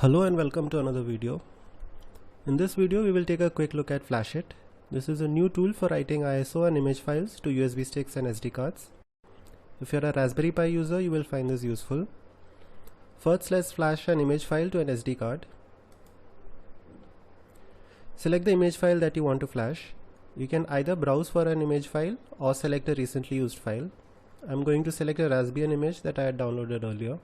Hello and welcome to another video. In this video we will take a quick look at Flashit. This is a new tool for writing ISO and image files to USB sticks and SD cards. If you are a Raspberry Pi user, you will find this useful. First, let's flash an image file to an SD card. Select the image file that you want to flash. You can either browse for an image file or select a recently used file. I'm going to select a Raspbian image that I had downloaded earlier.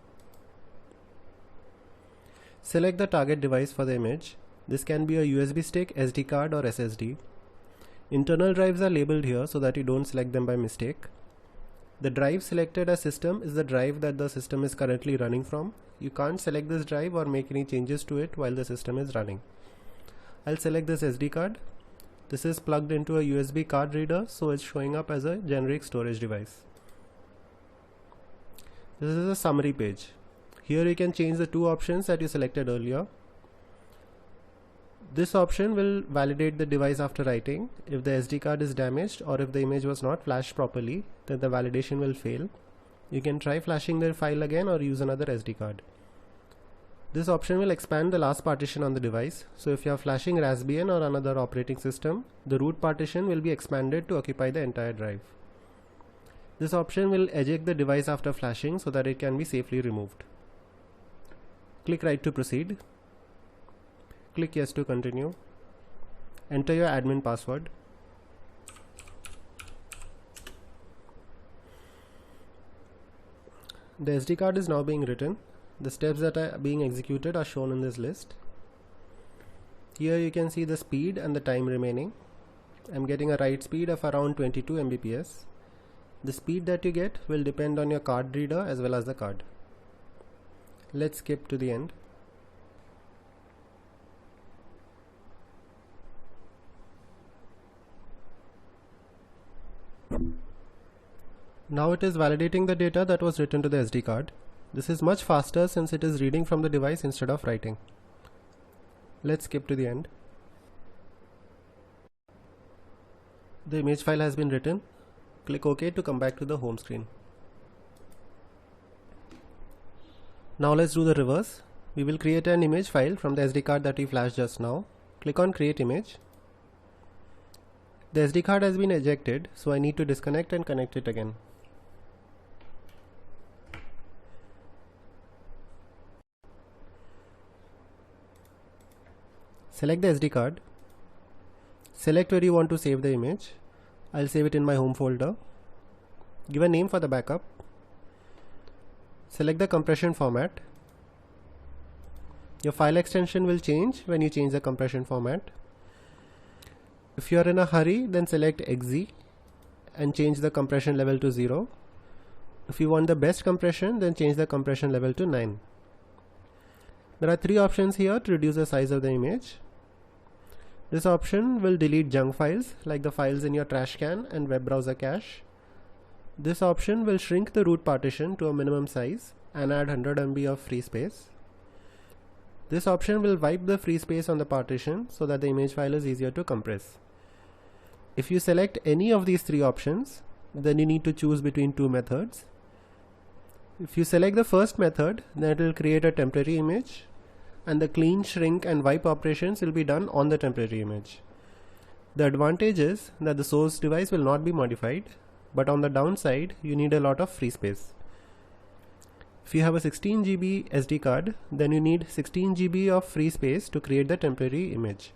Select the target device for the image. This can be a USB stick, SD card or SSD. Internal drives are labeled here so that you don't select them by mistake. The drive selected as system is the drive that the system is currently running from. You can't select this drive or make any changes to it while the system is running. I'll select this SD card. This is plugged into a USB card reader, so it's showing up as a generic storage device. This is a summary page. Here you can change the two options that you selected earlier. This option will validate the device after writing. If the SD card is damaged or if the image was not flashed properly, then the validation will fail. You can try flashing the file again or use another SD card. This option will expand the last partition on the device. So if you are flashing Raspbian or another operating system, the root partition will be expanded to occupy the entire drive. This option will eject the device after flashing so that it can be safely removed. Click right to proceed. Click yes to continue. Enter your admin password. The SD card is now being written. The steps that are being executed are shown in this list. Here you can see the speed and the time remaining. I'm getting a write speed of around 22 Mbps. The speed that you get will depend on your card reader as well as the card. Let's skip to the end. Now it is validating the data that was written to the SD card. This is much faster since it is reading from the device instead of writing. Let's skip to the end. The image file has been written. Click OK to come back to the home screen. Now let's do the reverse. We will create an image file from the SD card that we flashed just now. Click on create image. The SD card has been ejected, so I need to disconnect and connect it again. Select the SD card. Select where you want to save the image. I'll save it in my home folder. Give a name for the backup. Select the compression format. Your file extension will change when you change the compression format. If you are in a hurry, then select XZ and change the compression level to 0. If you want the best compression, then change the compression level to 9. There are three options here to reduce the size of the image. This option will delete junk files like the files in your trash can and web browser cache. This option will shrink the root partition to a minimum size and add 100 MB of free space. This option will wipe the free space on the partition so that the image file is easier to compress. If you select any of these three options, then you need to choose between two methods. If you select the first method, then it will create a temporary image and the clean, shrink and wipe operations will be done on the temporary image. The advantage is that the source device will not be modified, but on the downside, you need a lot of free space. If you have a 16 GB SD card, then you need 16 GB of free space to create the temporary image.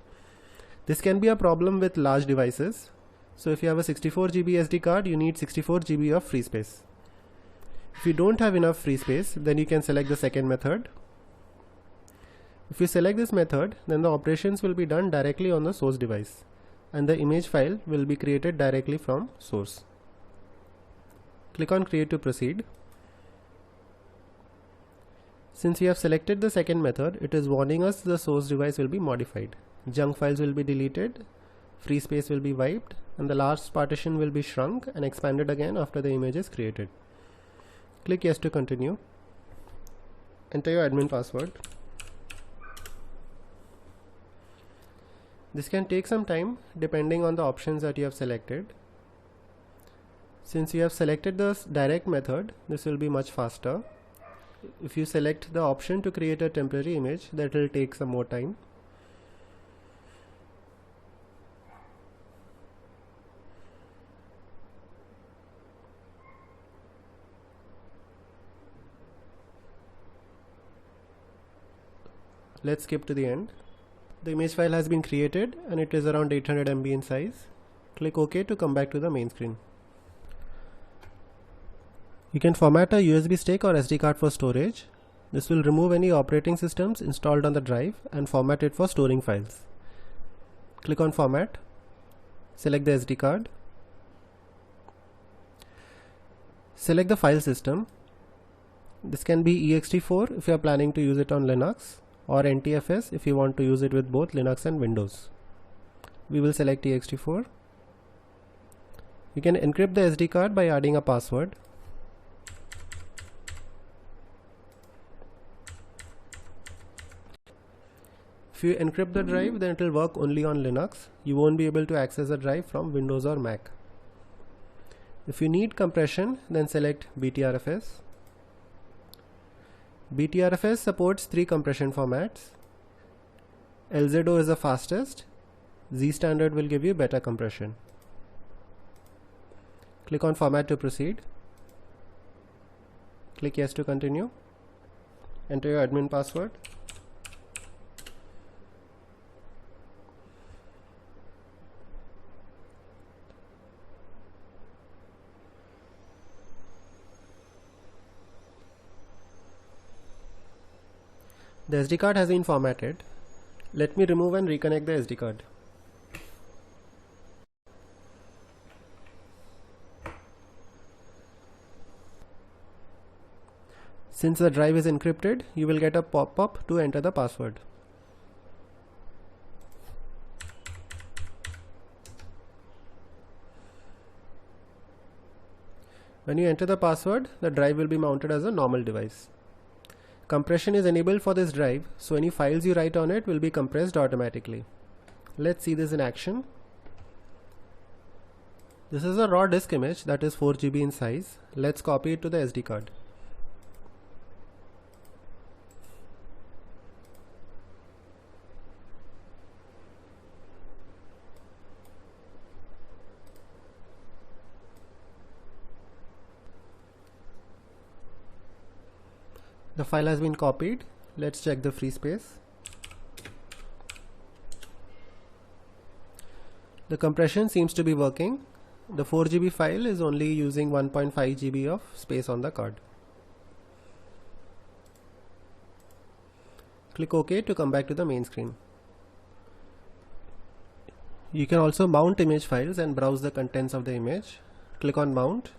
This can be a problem with large devices. So if you have a 64 GB SD card, you need 64 GB of free space. If you don't have enough free space, then you can select the second method. If you select this method, then the operations will be done directly on the source device and the image file will be created directly from source. Click on create to proceed. Since we have selected the second method, it is warning us the source device will be modified. Junk files will be deleted, free space will be wiped, and the last partition will be shrunk and expanded again after the image is created. Click yes to continue. Enter your admin password. This can take some time depending on the options that you have selected. Since you have selected the direct method, this will be much faster. If you select the option to create a temporary image, that will take some more time. Let's skip to the end. The image file has been created and it is around 800 MB in size. Click OK to come back to the main screen. You can format a USB stick or SD card for storage. This will remove any operating systems installed on the drive and format it for storing files. Click on Format. Select the SD card. Select the file system. This can be ext4 if you are planning to use it on Linux, or NTFS if you want to use it with both Linux and Windows. We will select ext4. You can encrypt the SD card by adding a password. If you encrypt the drive, then it will work only on Linux. You won't be able to access the drive from Windows or Mac. If you need compression, then select BTRFS. BTRFS supports 3 compression formats. LZO is the fastest. Z standard will give you better compression. Click on Format to proceed. Click Yes to continue. Enter your admin password. The SD card has been formatted. Let me remove and reconnect the SD card. Since the drive is encrypted, you will get a pop-up to enter the password. When you enter the password, the drive will be mounted as a normal device. Compression is enabled for this drive, so any files you write on it will be compressed automatically. Let's see this in action. This is a raw disk image that is 4 GB in size. Let's copy it to the SD card. The file has been copied. Let's check the free space. The compression seems to be working. The 4 GB file is only using 1.5 GB of space on the card. Click OK to come back to the main screen. You can also mount image files and browse the contents of the image. Click on Mount.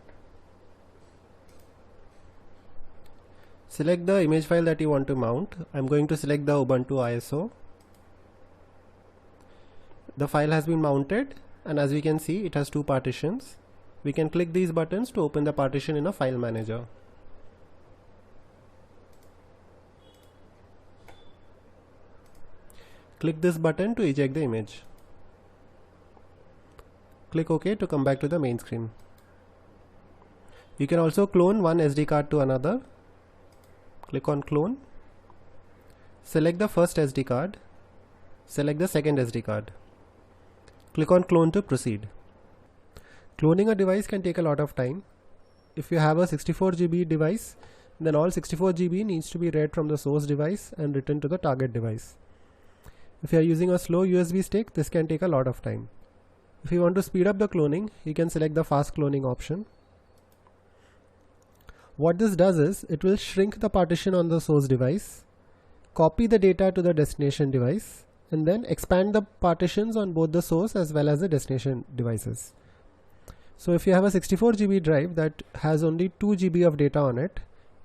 Select the image file that you want to mount. I'm going to select the Ubuntu ISO. The file has been mounted, and as we can see, it has 2 partitions. We can click these buttons to open the partition in a file manager. Click this button to eject the image. Click OK to come back to the main screen. You can also clone one SD card to another. Click on Clone. Select the first SD card. Select the second SD card. Click on Clone to proceed. Cloning a device can take a lot of time. If you have a 64 GB device, then all 64 GB needs to be read from the source device and written to the target device. If you are using a slow USB stick, this can take a lot of time. If you want to speed up the cloning, you can select the fast cloning option. What this does is, it will shrink the partition on the source device, copy the data to the destination device, and then expand the partitions on both the source as well as the destination devices. So if you have a 64 GB drive that has only 2 GB of data on it,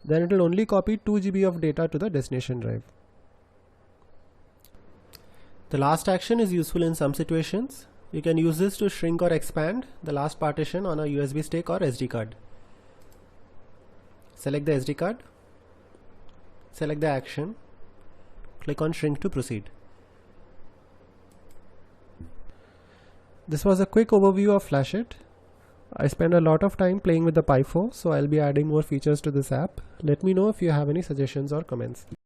then it will only copy 2 GB of data to the destination drive. The last action is useful in some situations. You can use this to shrink or expand the last partition on a USB stick or SD card. Select the SD card, select the action, click on Shrink to proceed. This was a quick overview of FlashIt. I spend a lot of time playing with the Pifo, so I'll be adding more features to this app. Let me know if you have any suggestions or comments.